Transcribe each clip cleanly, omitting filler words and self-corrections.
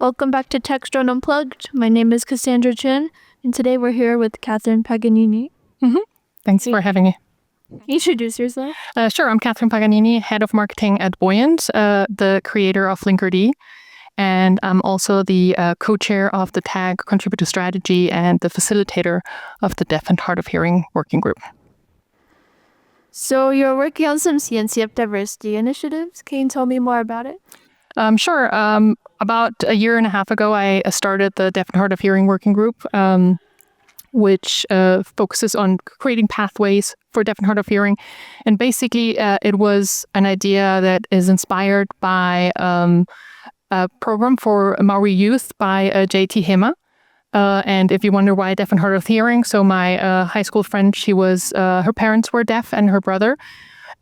Welcome back to Techstrong Unplugged. My name is Cassandra Chin, and today we're here with Catherine Paganini. Thanks for having me. Introduce yourself. Sure, I'm Catherine Paganini, Head of Marketing at Buoyant, the creator of Linkerd, and I'm also the co-chair of the TAG Contributor Strategy and the facilitator of the Deaf and Hard of Hearing Working Group. So you're working on some CNCF diversity initiatives. Can you tell me more about it? Sure. About a year and a half ago, I started the Deaf and Hard of Hearing Working Group, which focuses on creating pathways for deaf and hard of hearing. And basically, it was an idea that is inspired by a program for Maori youth by J.T. Hema. And if you wonder why deaf and hard of hearing, so my high school friend, her parents were deaf and her brother.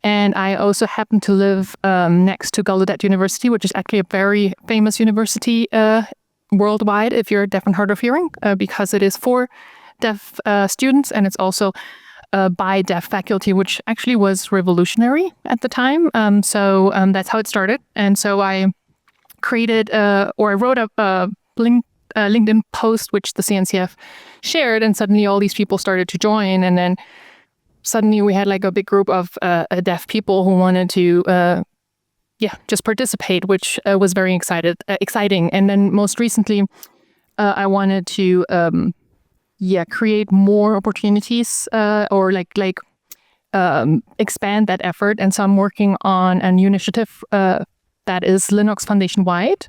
And I also happen to live next to Gallaudet University, which is actually a very famous university worldwide if you're deaf and hard of hearing, because it is for deaf students, and it's also by deaf faculty, which actually was revolutionary at the time. So that's how it started. And so I created, I wrote a LinkedIn post, which the CNCF shared, and suddenly all these people started to join. And then suddenly we had like a big group of deaf people who wanted to just participate, which was very exciting. And then most recently, I wanted to create more opportunities or expand that effort. And so I'm working on a new initiative that is Linux Foundation wide.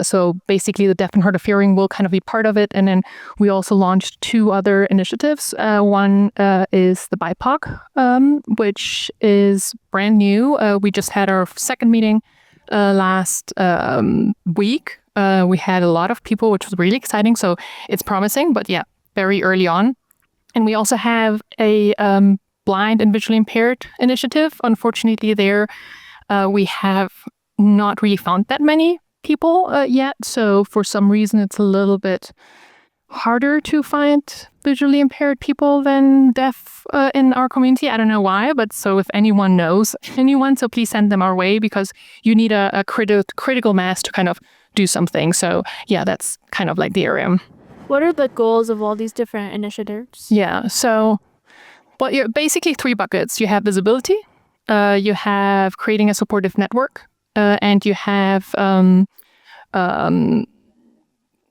So basically the deaf and hard of hearing will kind of be part of it. And then we also launched two other initiatives. One is the BIPOC, which is brand new. We just had our second meeting last week. We had a lot of people, which was really exciting. So it's promising, but very early on. And we also have a blind and visually impaired initiative. Unfortunately, there we have not really found that many people yet. So for some reason, it's a little bit harder to find visually impaired people than deaf in our community. I don't know why, but so if anyone knows anyone, so please send them our way, because you need a critical mass to kind of do something. So that's kind of like the area. What are the goals of all these different initiatives? So you're basically three buckets. You have visibility, you have creating a supportive network, and you have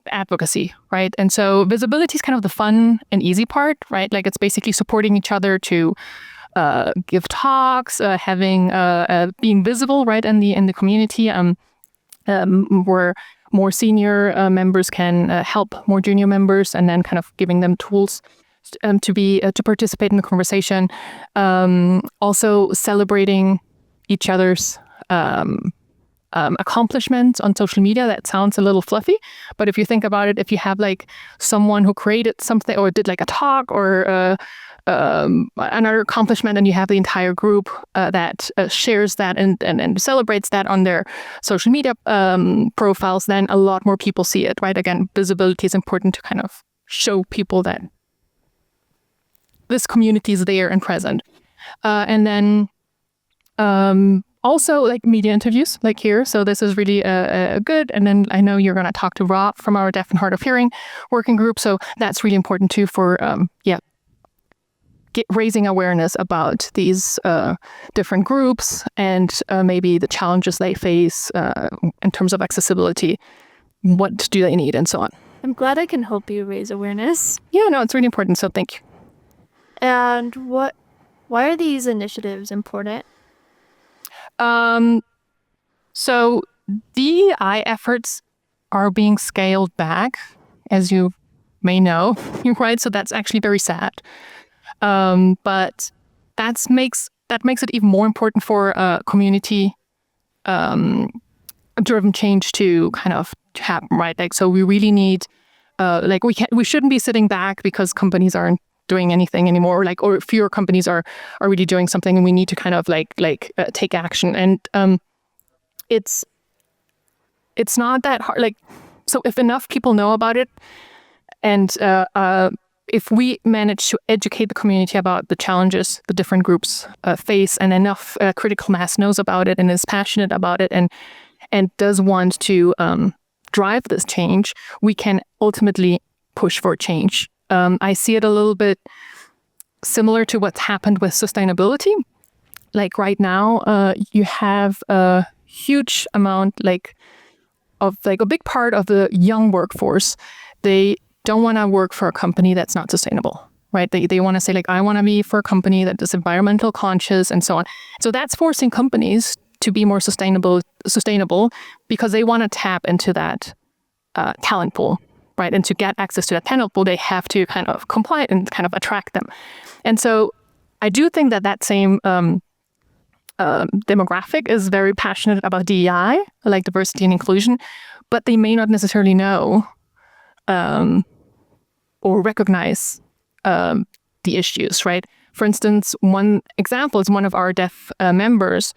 advocacy, right? And so visibility is kind of the fun and easy part, right? Like it's basically supporting each other to give talks, being visible, right, in the community. Where more senior members can help more junior members, and then kind of giving them tools to participate in the conversation. Also celebrating each other's accomplishments on social media. That sounds a little fluffy, but if you think about it, if you have like someone who created something or did like a talk or another accomplishment, and you have the entire group that shares that and celebrates that on their social media profiles, then a lot more people see it, right? Again, visibility is important to kind of show people that this community is there and present. And then also like media interviews like here. So this is really good. And then I know you're going to talk to Rob from our Deaf and Hard of Hearing Working Group. So that's really important too for, raising awareness about these different groups and maybe the challenges they face in terms of accessibility. What do they need and so on. I'm glad I can help you raise awareness. Yeah, no, it's really important. So thank you. And why are these initiatives important? So DEI efforts are being scaled back, as you may know, right? So that's actually very sad. But that makes it even more important for community driven change to kind of happen, right? Like, so we really need we shouldn't be sitting back because companies aren't doing anything anymore, or fewer companies are really doing something, and we need to kind of take action. And it's not that hard. So if enough people know about it, and if we manage to educate the community about the challenges the different groups face, and enough critical mass knows about it and is passionate about it, and and does want to drive this change, we can ultimately push for change. I see it a little bit similar to what's happened with sustainability. Like right now, you have a huge amount of a big part of the young workforce. They don't want to work for a company that's not sustainable, right? They want to say I want to be for a company that is environmental conscious and so on. So that's forcing companies to be more sustainable because they want to tap into that talent pool, right? And to get access to that talent pool, they have to kind of comply and kind of attract them. And so I do think that same demographic is very passionate about DEI, like diversity and inclusion, but they may not necessarily know or recognize the issues, right? For instance, one example is one of our deaf members.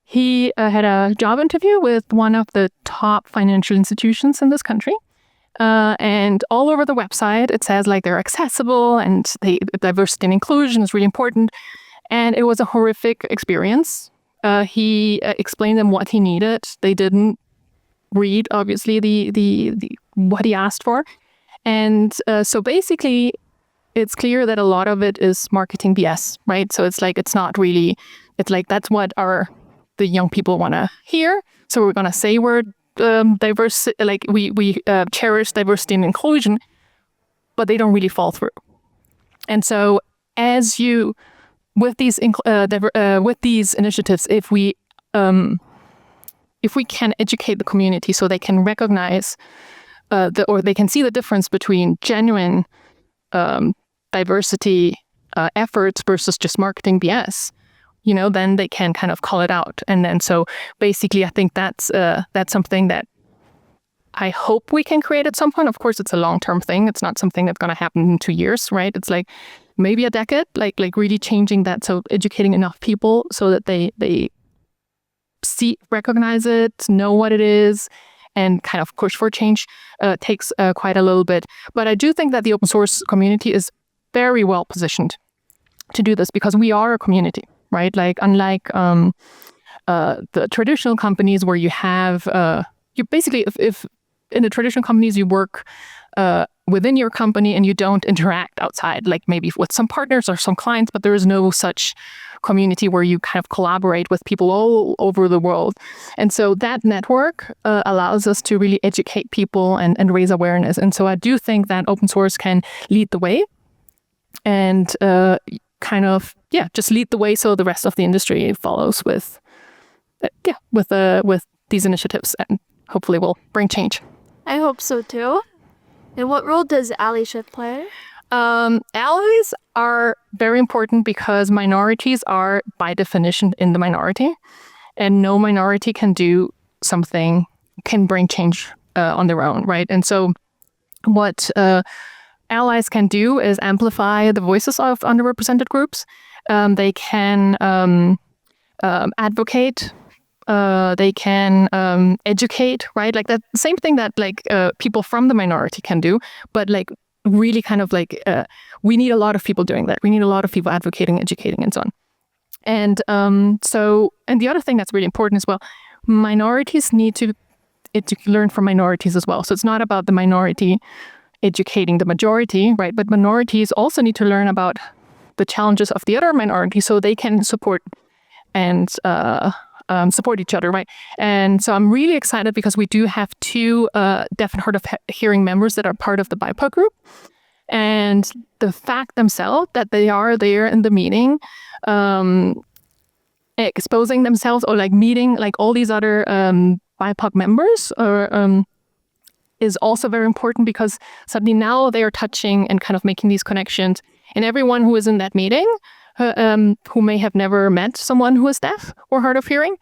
He had a job interview with one of the top financial institutions in this country. And all over the website, it says they're accessible and diversity and inclusion is really important. And it was a horrific experience. He explained them what he needed. They didn't read, obviously, the what he asked for. And so basically, it's clear that a lot of it is marketing BS, right? So it's not really, that's what the young people want to hear. So we're going to say we're diverse, we cherish diversity and inclusion, but they don't really fall through. And so with these initiatives, if we can educate the community so they can recognize or they can see the difference between genuine diversity efforts versus just marketing BS, then they can kind of call it out. And then so basically, I think that's something that I hope we can create at some point. Of course, it's a long-term thing. It's not something that's going to happen in 2 years, right? It's maybe a decade, really changing that. So educating enough people so that they recognize it, know what it is, and kind of push for change takes quite a little bit. But I do think that the open source community is very well positioned to do this because we are a community, right? Unlike the traditional companies where you have, you basically, if in the traditional companies you work within your company and you don't interact outside, maybe with some partners or some clients, but there is no such community where you kind of collaborate with people all over the world. And so that network allows us to really educate people and raise awareness. And so I do think that open source can lead the way and just lead the way so the rest of the industry follows with these initiatives and hopefully will bring change. I hope so too. And what role does allyship play? Allies are very important because minorities are by definition in the minority, and no minority can bring change on their own, right? And so what allies can do is amplify the voices of underrepresented groups. They can advocate. They can educate, right? That same thing that people from the minority can do, but really kind of we need a lot of people doing that. We need a lot of people advocating, educating, and so on. And and the other thing that's really important as well, minorities need to learn from minorities as well. So it's not about the minority educating the majority, right? But minorities also need to learn about the challenges of the other minority so they can support and support each other, right? And so I'm really excited because we do have 2 deaf and hard of hearing members that are part of the BIPOC group. And the fact themselves that they are there in the meeting, exposing themselves or meeting all these other BIPOC members is also very important because suddenly now they are touching and kind of making these connections. And everyone who is in that meeting, who may have never met someone who is deaf or hard of hearing,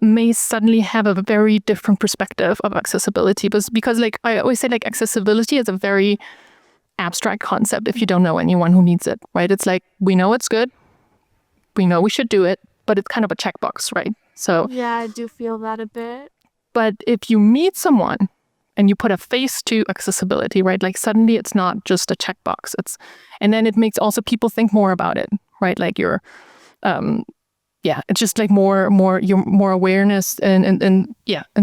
may suddenly have a very different perspective of accessibility. Because I always say, accessibility is a very abstract concept if you don't know anyone who needs it, right? It's we know it's good, we know we should do it, but it's kind of a checkbox, right? So yeah, I do feel that a bit. But if you meet someone and you put a face to accessibility, right? Suddenly it's not just a checkbox. And then it makes also people think more about it, right? it's just like more awareness and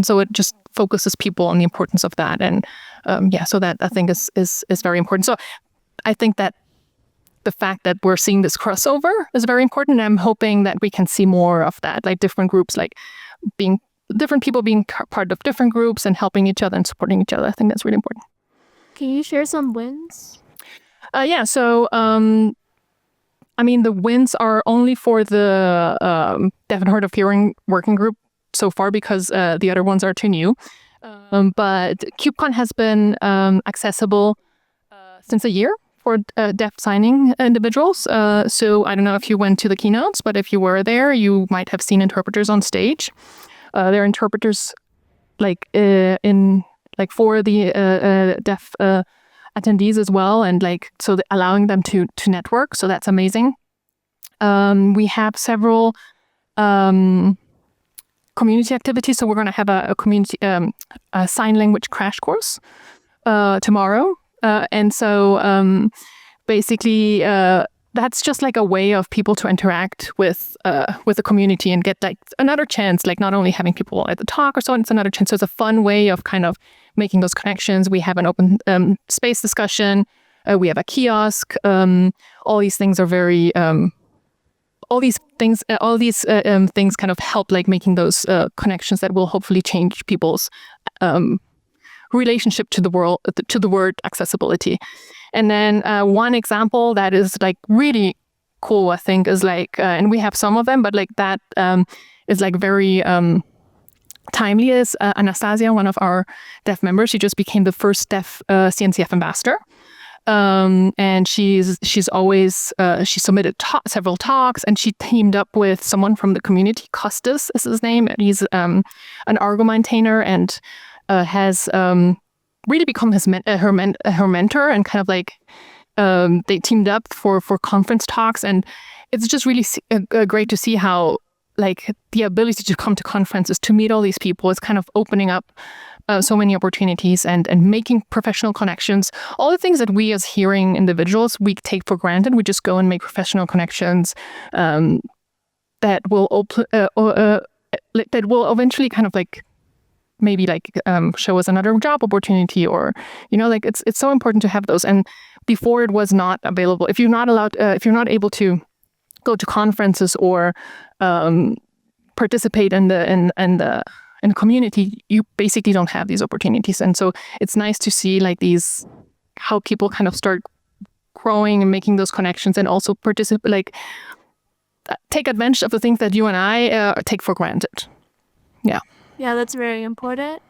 so it just focuses people on the importance of that, and so that I think is very important. So I think that the fact that we're seeing this crossover is very important, and I'm hoping that we can see more of that, like different groups, like different people being part of different groups and helping each other and supporting each other. I think that's really important. Can you share some wins? So the wins are only for the deaf and hard of hearing working group so far, because the other ones are too new. But KubeCon has been accessible since a year for deaf signing individuals. So I don't know if you went to the keynotes, but if you were there, you might have seen interpreters on stage. There are interpreters for the deaf attendees as well, and allowing them to network. So that's amazing. We have several community activities. So we're going to have a community a sign language crash course tomorrow. And so basically, that's just like a way of people to interact with the community and get like another chance, like not only having people at the talk or so on, it's another chance. So it's a fun way of kind of making those connections. We have an open space discussion. We have a kiosk. All these things are very, all these things kind of help like making those connections that will hopefully change people's relationship to the world, to the word accessibility. And then one example that is like really cool, I think, is like, and we have some of them, but like that is like very timely, is Anastasia, one of our deaf members. She just became the first deaf CNCF ambassador. And she's always, she submitted several talks, and she teamed up with someone from the community. Costas is his name. He's an Argo maintainer and has really become her mentor, and kind of like they teamed up for conference talks. And it's just really great to see how like the ability to come to conferences, to meet all these people, is kind of opening up so many opportunities and making professional connections. All the things that we as hearing individuals, we take for granted. We just go and make professional connections that will eventually kind of like maybe like show us another job opportunity, or like it's so important to have those. And before, it was not available. If you're not allowed, if you're not able to go to conferences or participate in the community, you basically don't have these opportunities. And so it's nice to see like these, how people kind of start growing and making those connections, and also participate, like take advantage of the things that you and I take for granted. Yeah, that's very important.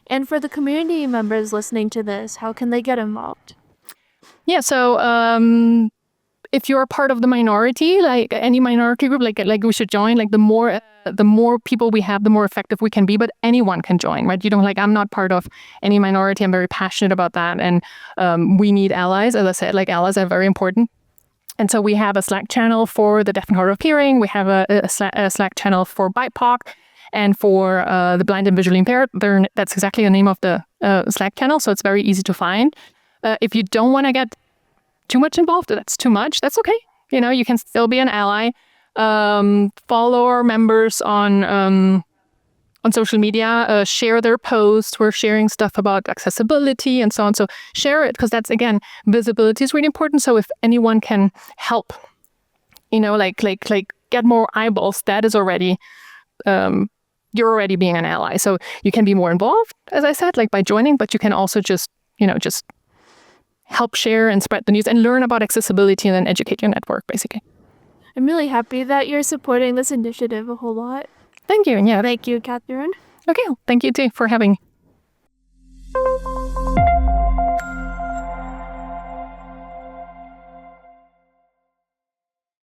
And for the community members listening to this, how can they get involved? So if you're a part of the minority, like any minority group, like we should join. Like the more people we have, the more effective we can be. But anyone can join, right? You don't like, I'm not part of any minority. I'm very passionate about that, and we need allies. As I said, like allies are very important. And so we have a Slack channel for the deaf and hard of hearing. We have a Slack channel for BIPOC. And for the blind and visually impaired, that's exactly the name of the Slack channel. So it's very easy to find. If you don't want to get too much involved, that's too much, that's okay. You can still be an ally. Follow our members on social media, share their posts. We're sharing stuff about accessibility and so on. So share it, because that's, again, visibility is really important. So if anyone can help, like get more eyeballs, that is already, you're already being an ally. So you can be more involved, as I said, like by joining, but you can also just help share and spread the news and learn about accessibility and then educate your network, basically. I'm really happy that you're supporting this initiative a whole lot. Thank you. Yeah. Thank you, Catherine. Okay. Thank you too for having me.